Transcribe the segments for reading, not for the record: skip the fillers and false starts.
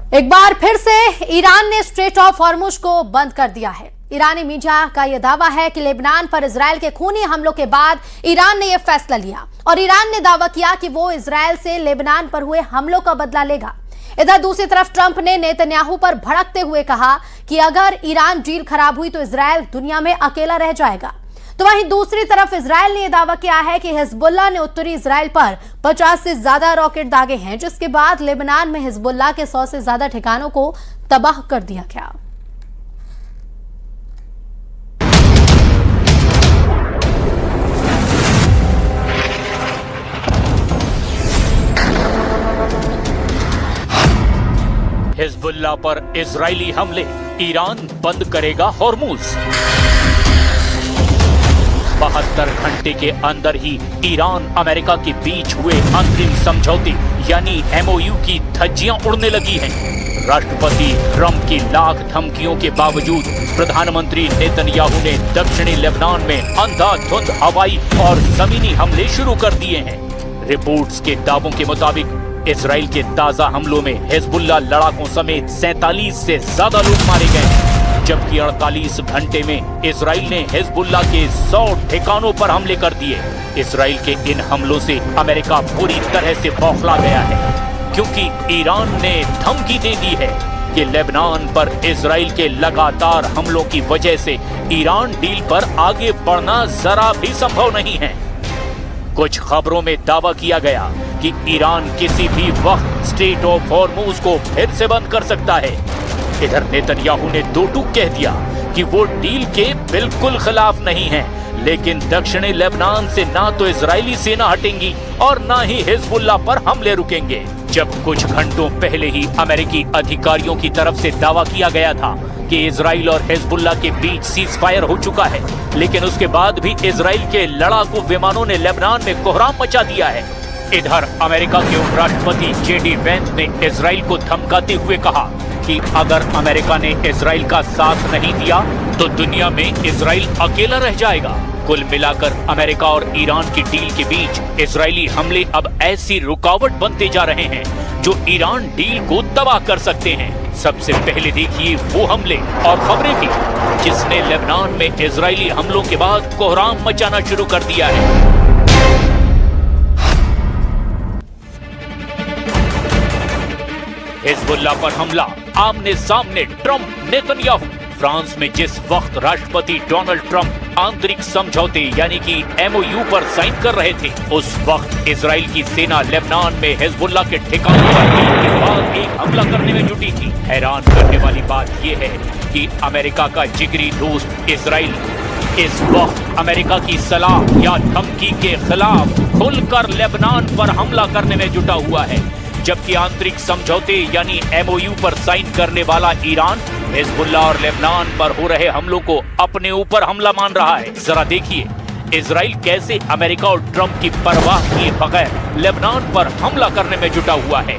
एक बार फिर से ईरान ने स्ट्रेट ऑफ हॉर्मुज को बंद कर दिया है। ईरानी मीडिया का यह दावा है कि लेबनान पर इजरायल के खूनी हमलों के बाद ईरान ने यह फैसला लिया और ईरान ने दावा किया कि वो इजरायल से लेबनान पर हुए हमलों का बदला लेगा। इधर दूसरी तरफ ट्रंप ने नेतन्याहू पर भड़कते हुए कहा कि अगर ईरान डील खराब हुई तो इजरायल दुनिया में अकेला रह जाएगा। तो वहीं दूसरी तरफ इजरायल ने यह दावा किया है कि हिजबुल्लाह ने उत्तरी इजरायल पर 50 से ज्यादा रॉकेट दागे हैं, जिसके बाद लेबनान में हिजबुल्लाह के 100 से ज्यादा ठिकानों को तबाह कर दिया गया। हिजबुल्लाह पर इजरायली हमले, ईरान बंद करेगा हॉर्मुज। 72 घंटे के अंदर ही ईरान अमेरिका के बीच हुए अंतरिम समझौते यानी एमओयू की धज्जियां उड़ने लगी हैं। राष्ट्रपति ट्रंप की लाख धमकियों के बावजूद प्रधानमंत्री नेतन्याहू ने दक्षिणी लेबनान में अंधाधुंध हवाई और जमीनी हमले शुरू कर दिए हैं। रिपोर्ट्स के दावों के मुताबिक इजराइल के ताजा हमलों में हिजबुल्लाह लड़ाकों समेत 47 से ज्यादा लोग मारे गए, जबकि 48 घंटे में इजराइल ने हिजबुल्लाह के 100 ठिकानों पर हमले कर दिए। इजराइल के इन हमलों से अमेरिका पूरी तरह से बौखला गया है, क्योंकि ईरान ने धमकी दे दी है कि लेबनान पर इजराइल के लगातार हमलों की वजह से ईरान डील पर आगे बढ़ना जरा भी संभव नहीं है। कुछ खबरों में दावा किया गया कि ईरान किसी भी वक्त स्ट्रेट ऑफ हॉर्मुज को फिर से बंद कर सकता है। इधर नेतन्याहू ने दो टूक कह दिया कि वो डील के बिल्कुल खिलाफ नहीं है, लेकिन दक्षिणी लेबनान से ना तो इजरायली सेना हटेंगी और ना ही हिजबुल्लाह पर हमले रुकेंगे। जब कुछ घंटों पहले ही अमेरिकी अधिकारियों की तरफ से दावा किया गया था कि इजराइल और हिजबुल्लाह के बीच सीज फायर हो चुका है, लेकिन उसके बाद भी इजराइल के लड़ाकू विमानों ने लेबनान में कोहराम मचा दिया है। इधर अमेरिका के उपराष्ट्रपति जेडी वेंस ने इजराइल को धमकाते हुए कहा कि अगर अमेरिका ने इजराइल का साथ नहीं दिया तो दुनिया में इजराइल अकेला रह जाएगा। कुल मिलाकर अमेरिका और ईरान की डील के बीच इजरायली हमले अब ऐसी रुकावट बनते जा रहे हैं जो ईरान डील को तबाह कर सकते हैं। सबसे पहले देखिए वो हमले और खबरें भी जिसने लेबनान में इजरायली हमलों के बाद कोहराम मचाना शुरू कर दिया है। हिजबुल्लाह पर हमला, आमने सामने ट्रंप नेतन्याहू। फ्रांस में जिस वक्त राष्ट्रपति डोनाल्ड ट्रंप आंतरिक समझौते यानी कि एमओयू पर साइन कर रहे थे, उस वक्त इजराइल की सेना लेबनान में हिजबुल्लाह के ठिकानों पर एक के बाद एक हमला करने में जुटी थी। हैरान करने वाली बात यह है कि अमेरिका का जिगरी दोस्त इजराइल इस वक्त अमेरिका की सलाह या धमकी के खिलाफ खुलकर लेबनान पर हमला करने में जुटा हुआ है, जबकि आंतरिक समझौते यानी एमओयू पर साइन करने वाला ईरान हिजबुल्लाह और लेबनान पर हो रहे हमलों को अपने ऊपर हमला मान रहा है। जरा देखिए इजराइल कैसे अमेरिका और ट्रंप की परवाह किए बगैर लेबनान पर हमला करने में जुटा हुआ है।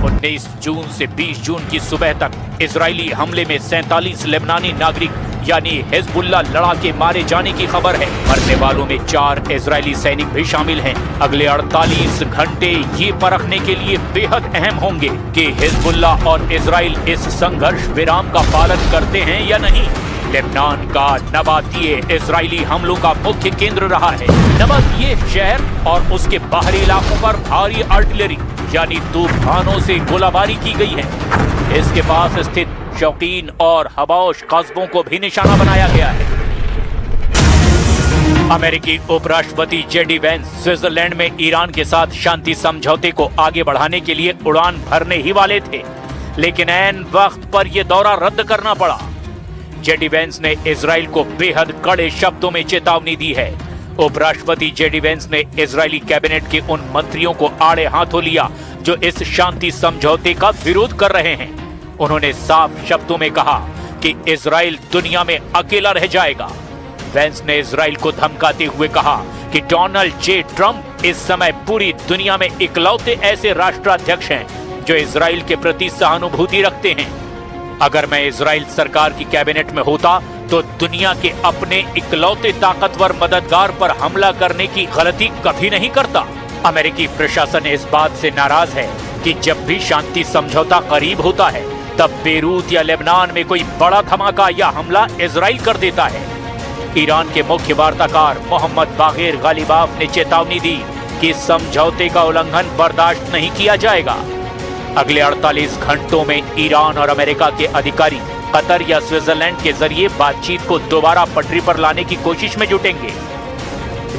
19 जून से 20 जून की सुबह तक इजरायली हमले में 47 लेबनानी नागरिक यानी हिजबुल्लाह लड़ाके मारे जाने की खबर है। मरने वालों में 4 इजरायली सैनिक भी शामिल हैं। अगले 48 घंटे ये परखने के लिए बेहद अहम होंगे कि हिजबुल्लाह और इजराइल इस संघर्ष विराम का पालन करते हैं या नहीं। लेबनान का नबातिये इजरायली हमलों का मुख्य केंद्र रहा है। नबातिये शहर और उसके बाहरी इलाकों पर भारी आर्टिलरी यानी तूफानों से गोलाबारी की गई है। इसके पास स्थित शौकीन और हबौश कस्बों को भी निशाना बनाया गया है। अमेरिकी उपराष्ट्रपति जेडी वेंस स्विट्जरलैंड में ईरान के साथ शांति समझौते को आगे बढ़ाने के लिए उड़ान भरने ही वाले थे, लेकिन ऐन वक्त पर यह दौरा रद्द करना पड़ा। जेडी वेंस ने इजराइल को बेहद कड़े शब्दों में चेतावनी दी है। उपराष्ट्रपति जेडी वेंस ने इजरायली कैबिनेट के उन मंत्रियों को आड़े हाथों लिया जो इस शांति समझौते का विरोध कर रहे हैं। उन्होंने साफ शब्दों में कहा कि इजराइल दुनिया में अकेला रह जाएगा। वेंस ने इजराइल को धमकाते हुए कहा कि डोनाल्ड जे ट्रंप इस समय पूरी दुनिया में इकलौते ऐसे राष्ट्राध्यक्ष हैं जो इजराइल के प्रति सहानुभूति रखते हैं। अगर मैं इजराइल सरकार की कैबिनेट में होता तो दुनिया के अपने इकलौते ताकतवर मददगार पर हमला करने की गलती कभी नहीं करता। अमेरिकी प्रशासन इस बात से नाराज है कि जब भी शांति समझौता करीब होता है तब बेरूत या लेबनान में कोई बड़ा धमाका या हमला इजराइल कर देता है। ईरान के मुख्य वार्ताकार मोहम्मद बागेर गालिबाफ ने चेतावनी दी कि समझौते का उल्लंघन बर्दाश्त नहीं किया जाएगा। अगले 48 घंटों में ईरान और अमेरिका के अधिकारी कतर या स्विट्जरलैंड के जरिए बातचीत को दोबारा पटरी पर लाने की कोशिश में जुटेंगे।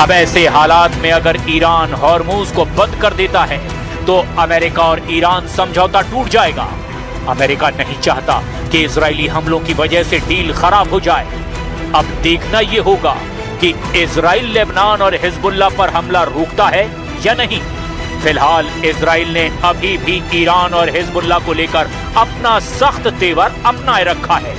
अब ऐसे हालात में अगर ईरान हॉर्मूज को बंद कर देता है तो अमेरिका और ईरान समझौता टूट जाएगा। अमेरिका नहीं चाहता कि इजरायली हमलों की वजह से डील खराब हो जाए। अब देखना यह होगा कि इजराइल लेबनान और हिजबुल्लाह पर हमला रोकता है या नहीं। फिलहाल इजराइल ने अभी भी ईरान और हिजबुल्लाह को लेकर अपना सख्त तेवर अपनाए रखा है।